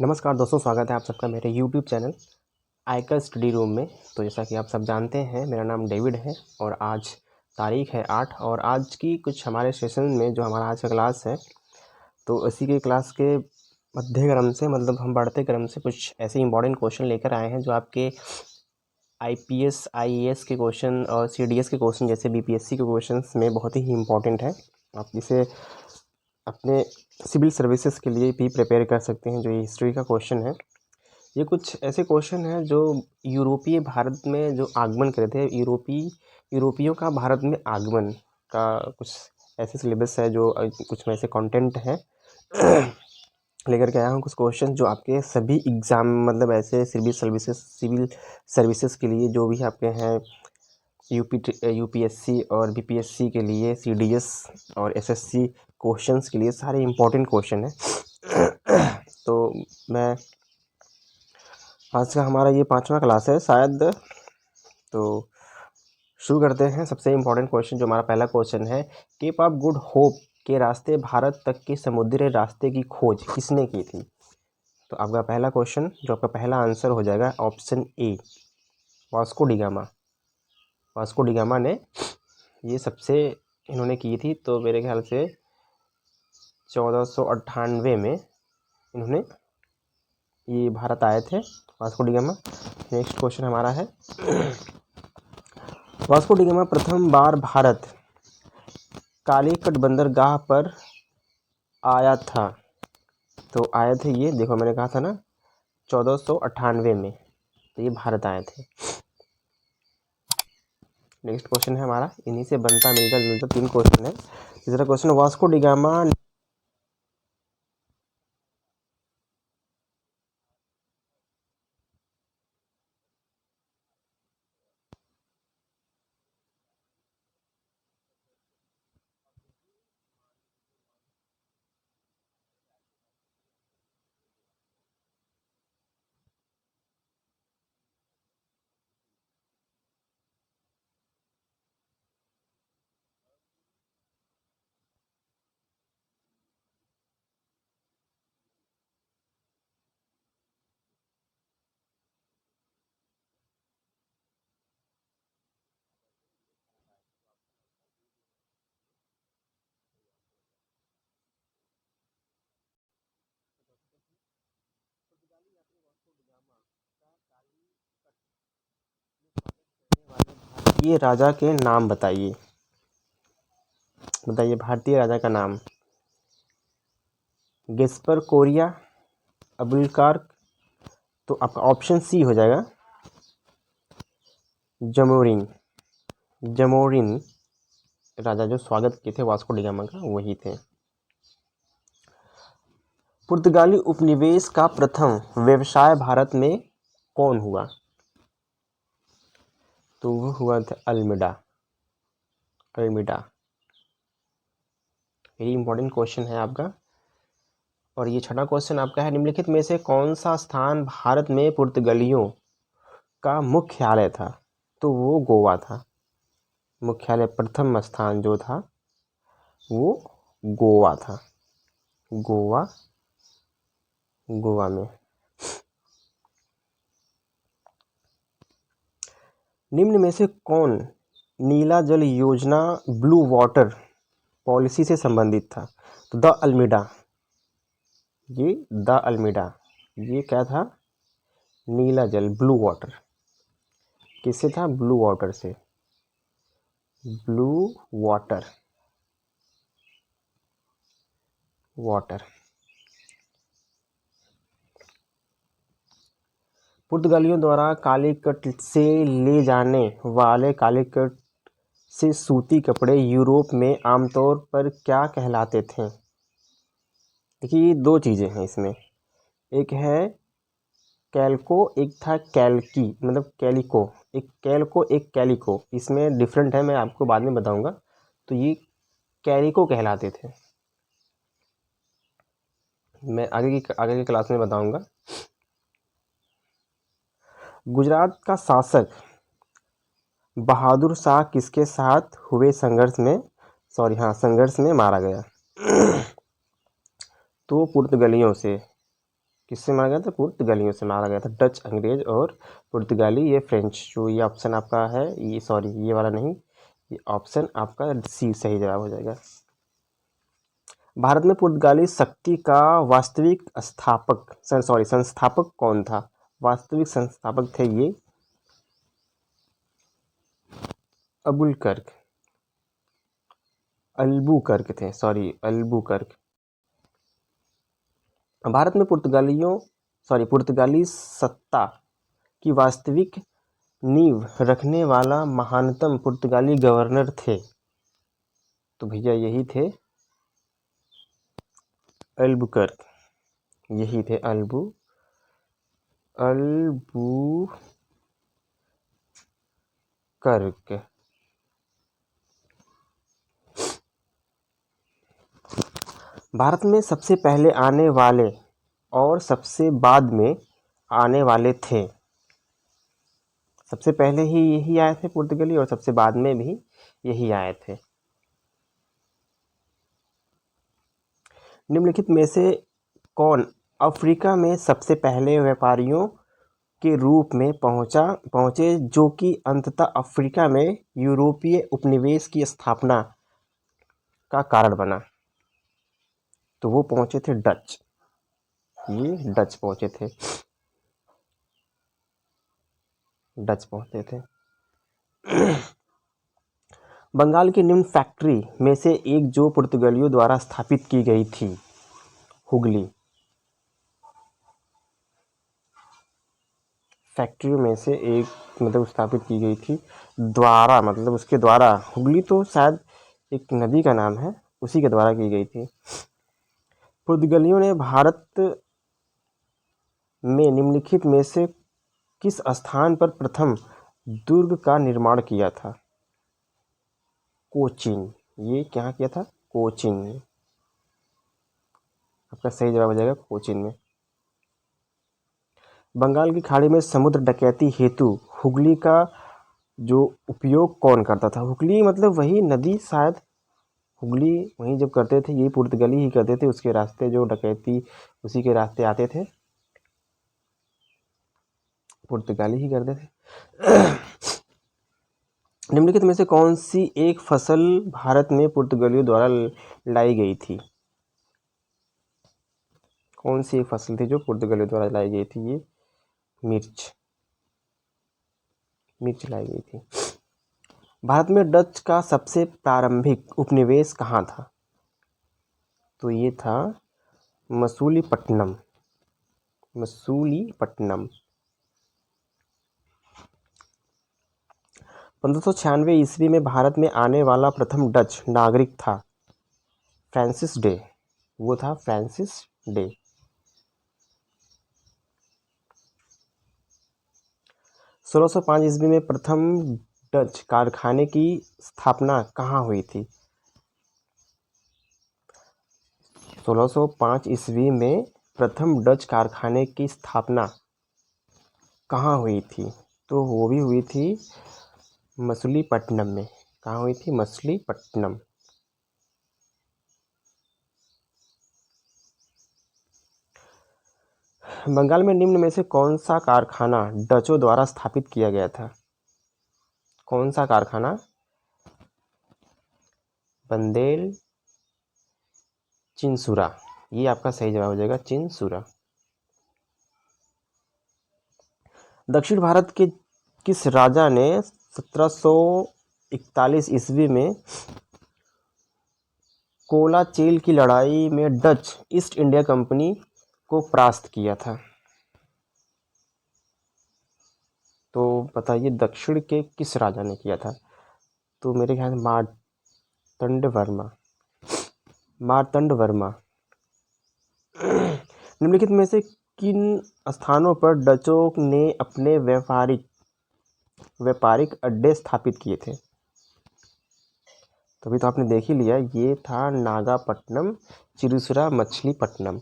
नमस्कार दोस्तों, स्वागत है आप सबका मेरे YouTube चैनल आईका स्टडी रूम में। तो जैसा कि आप सब जानते हैं, मेरा नाम डेविड है और आज तारीख है 8 और आज की कुछ हमारे सेशन में जो हमारा आज का क्लास है, तो इसी के क्लास के मध्य क्रम से मतलब हम बढ़ते क्रम से कुछ ऐसे इंपॉर्टेंट क्वेश्चन लेकर आए हैं जो आपके IPS IAS के क्वेश्चन और CDS के क्वेश्चन जैसे BPSC के क्वेश्चन में बहुत ही इंपॉर्टेंट है। आप इसे अपने सिविल सर्विसेज के लिए भी प्रिपेयर कर सकते हैं। जो ये हिस्ट्री का क्वेश्चन है, ये कुछ ऐसे क्वेश्चन हैं जो यूरोपीय भारत में जो आगमन करे थे, यूरोपियों का भारत में आगमन का कुछ ऐसे सिलेबस है जो कुछ में ऐसे कंटेंट है लेकर के आया हूँ। कुछ क्वेश्चन जो आपके सभी एग्ज़ाम मतलब ऐसे सिविल सर्विसेज के लिए जो भी आपके हैं, UPSC और BPSC के लिए, CDS और SSC क्वेश्चंस के लिए सारे इंपॉर्टेंट क्वेश्चन हैं। तो मैं आज का हमारा ये 5वां क्लास है शायद, तो शुरू करते हैं। सबसे इम्पोर्टेंट क्वेश्चन जो हमारा पहला क्वेश्चन है, केप ऑफ गुड होप के रास्ते भारत तक के समुद्री रास्ते की खोज किसने की थी? तो आपका पहला क्वेश्चन जो आपका पहला आंसर हो जाएगा option A, Vasco da Gama. Vasco da Gama ने ये सबसे इन्होंने की थी, तो मेरे ख्याल से 1498 में इन्होंने ये भारत आए थे, वास्को डिगामा। नेक्स्ट क्वेश्चन हमारा है, वास्को डिगामा प्रथम बार भारत कालीकट बंदरगाह पर आया था। तो आए थे ये, देखो मैंने कहा था ना 1498 में, तो ये भारत आए थे। नेक्स्ट क्वेश्चन है हमारा, इन्हीं से बनता मिलता जुलता 3 क्वेश्चन है। तीसरा क्वेश्चन, वास्को डिगामा ये राजा के नाम बताइए, भारतीय राजा का नाम। गेस्पर कोरिया, अबुलकार, तो आपका ऑप्शन सी हो जाएगा जमोरिन। जमोरिन राजा जो स्वागत किए थे वास्को डिगामा का, वही थे। पुर्तगाली उपनिवेश का प्रथम व्यवसाय भारत में कौन हुआ? तो वो हुआ था अल्मीडा। वेरी इंपॉर्टेंट क्वेश्चन है आपका। और ये छठा क्वेश्चन आपका है, निम्नलिखित में से कौन सा स्थान भारत में पुर्तगालियों का मुख्यालय था? तो वो गोवा था। मुख्यालय प्रथम स्थान जो था वो गोवा था। गोवा में। निम्न में से कौन नीला जल योजना ब्लू वाटर पॉलिसी से संबंधित था? तो द अल्मीडा, ये क्या था? नीला जल, ब्लू वाटर। किससे था? ब्लू वाटर से। ब्लू वाटर पुर्तगालियों द्वारा कालीकट से ले जाने वाले कालीकट से सूती कपड़े यूरोप में आमतौर पर क्या कहलाते थे? देखिए, ये 2 चीज़ें हैं इसमें, एक है कैल्को, एक था कैल्की, मतलब कैलिको। एक कैल्को, एक कैलिको, इसमें डिफरेंट है, मैं आपको बाद में बताऊंगा। तो ये कैलिको कहलाते थे, मैं आगे की क्लास में बताऊंगा। गुजरात का शासक बहादुर शाह किसके साथ हुए संघर्ष में मारा गया? तो पुर्तगालियों से। किससे मारा गया था? पुर्तगालियों से मारा गया था। डच, अंग्रेज और पुर्तगाली, ये फ्रेंच। जो ये ऑप्शन आपका है, ये सॉरी ये वाला नहीं, ये ऑप्शन आपका सी सही जवाब हो जाएगा। भारत में पुर्तगाली शक्ति का वास्तविक संस्थापक कौन था? वास्तविक संस्थापक थे ये अल्बुकर्क थे, अल्बुकर्क। भारत में पुर्तगाली सत्ता की वास्तविक नींव रखने वाला महानतम पुर्तगाली गवर्नर थे, तो भैया यही थे अल्बुकर्क, यही थे अल्बुकर्क। भारत में सबसे पहले आने वाले और सबसे बाद में आने वाले थे। सबसे पहले ही यही आए थे पुर्तगाली और सबसे बाद में भी यही आए थे। निम्नलिखित में से कौन अफ्रीका में सबसे पहले व्यापारियों के रूप में पहुंचे जो कि अंततः अफ्रीका में यूरोपीय उपनिवेश की स्थापना का कारण बना? तो वो पहुंचे थे डच। ये डच पहुंचे थे। बंगाल की निम्न फैक्ट्री में से एक जो पुर्तगालियों द्वारा स्थापित की गई थी, हुगली। फैक्ट्री में से एक मतलब स्थापित की गई थी द्वारा, मतलब उसके द्वारा। हुगली तो शायद एक नदी का नाम है, उसी के द्वारा की गई थी। पुर्तगालियों ने भारत में निम्नलिखित में से किस स्थान पर प्रथम दुर्ग का निर्माण किया था? कोचीन। ये क्या किया था? कोचीन। आपका सही जवाब हो जाएगा कोचीन में। बंगाल की खाड़ी में समुद्र डकैती हेतु हुगली का जो उपयोग कौन करता था? हुगली मतलब वही नदी, शायद हुगली वहीं जब करते थे, ये पुर्तगाली ही करते थे। उसके रास्ते जो डकैती उसी के रास्ते आते थे, पुर्तगाली ही करते थे। निम्नलिखित में से कौन सी एक फसल भारत में पुर्तगालियों द्वारा लाई गई थी? कौन सी एक फसल थी जो पुर्तगालियों द्वारा लाई गई थी? ये मिर्च लाई गई थी। भारत में डच का सबसे प्रारंभिक उपनिवेश कहाँ था? तो ये था मसूलीपट्टनम। 1596 ईस्वी में भारत में आने वाला प्रथम डच नागरिक था फ्रांसिस डे। वो था फ्रांसिस डे। 1605 ईस्वी में प्रथम डच कारखाने की स्थापना कहाँ हुई थी? 1605 ईस्वी में प्रथम डच कारखाने की स्थापना कहाँ हुई थी? तो वो भी हुई थी मसूलीपट्टनम में। कहाँ हुई थी? मसूलीपट्टनम। बंगाल में निम्न में से कौन सा कारखाना डचों द्वारा स्थापित किया गया था? कौन सा कारखाना? बंदेल चिंसुरा। ये आपका सही जवाब हो जाएगा, चिंसुरा। दक्षिण भारत के किस राजा ने 1741 ईस्वी में कोलाचेल की लड़ाई में डच ईस्ट इंडिया कंपनी को परास्त किया था? तो बताइए दक्षिण के किस राजा ने किया था? तो मेरे ख्याल से मार्तंड वर्मा। निम्नलिखित में से किन स्थानों पर डचों ने अपने व्यापारिक अड्डे स्थापित किए थे? तभी तो आपने देख ही लिया, ये था Nagapattinam, Chinsurah, Machilipatnam.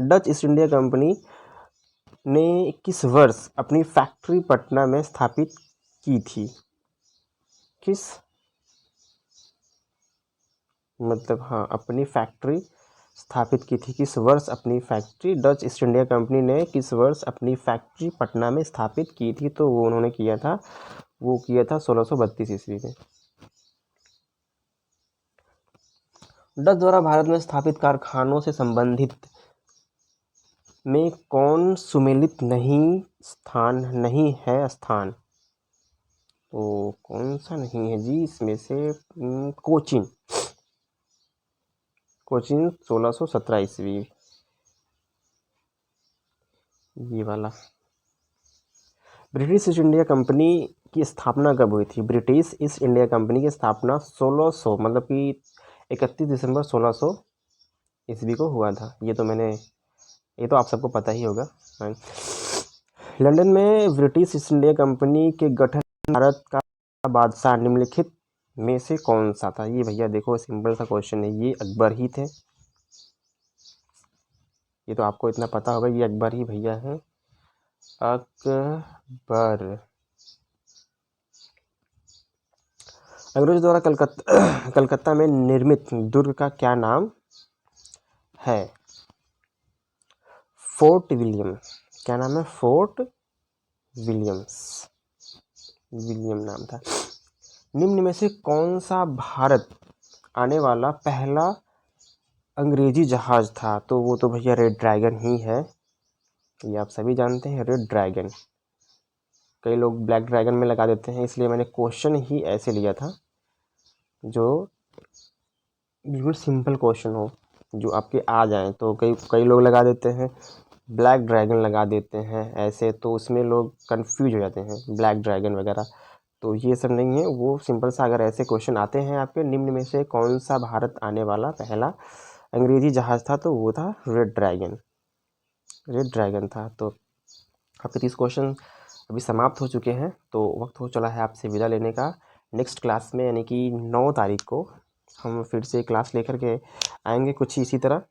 Dutch east India company ने किस वर्ष अपनी फैक्ट्री पटना में स्थापित की थी? किस मतलब हाँ, अपनी फैक्ट्री स्थापित की थी। किस वर्ष अपनी factory, Dutch east India company ने किस वर्ष अपनी फैक्ट्री पटना में स्थापित की थी? तो वो उन्होंने किया था, वो किया था 1632 ईस्वी में। डच द्वारा भारत में स्थापित कारखानों से संबंधित में कौन सुमेलित नहीं है स्थान? तो कौन सा नहीं है जी इसमें से? कोचीन। कोचीन 1617 ईस्वी, ये वाला। ब्रिटिश ईस्ट इंडिया कंपनी की स्थापना कब हुई थी? ब्रिटिश ईस्ट इंडिया कंपनी की स्थापना 1600 मतलब कि 31 दिसंबर 1600 ईस्वी को हुआ था। ये तो आप सबको पता ही होगा। लंदन में ब्रिटिश ईस्ट इंडिया कंपनी के गठन भारत का बादशाह निम्नलिखित में से कौन सा था? ये भैया देखो सिंपल सा क्वेश्चन है, ये अकबर ही थे। ये तो आपको इतना पता होगा, ये अकबर ही भैया हैं, अकबर। अंग्रेजों द्वारा कलकत्ता में निर्मित दुर्ग का क्या नाम है? Fort William. क्या नाम है? फोर्ट विलियम नाम था। निम्न में से कौन सा भारत आने वाला पहला अंग्रेजी जहाज था? तो वो तो भैया रेड ड्रैगन ही है, ये आप सभी जानते हैं, रेड ड्रैगन। कई लोग ब्लैक ड्रैगन में लगा देते हैं, इसलिए मैंने क्वेश्चन ही ऐसे लिया था जो बिल्कुल सिंपल क्वेश्चन हो, जो आपके आ जाए। तो कई लोग लगा देते हैं ब्लैक ड्रैगन लगा देते हैं ऐसे, तो उसमें लोग कंफ्यूज हो जाते हैं, ब्लैक ड्रैगन वगैरह। तो ये सब नहीं है, वो सिंपल सा अगर ऐसे क्वेश्चन आते हैं आपके, निम्न में से कौन सा भारत आने वाला पहला अंग्रेजी जहाज था? तो वो था रेड ड्रैगन था। तो आपके 30 क्वेश्चन अभी समाप्त हो चुके हैं, तो वक्त हो चला है आपसे विदा लेने का। नेक्स्ट क्लास में यानी कि 9 तारीख को हम फिर से क्लास लेकर के आएंगे कुछ इसी तरह।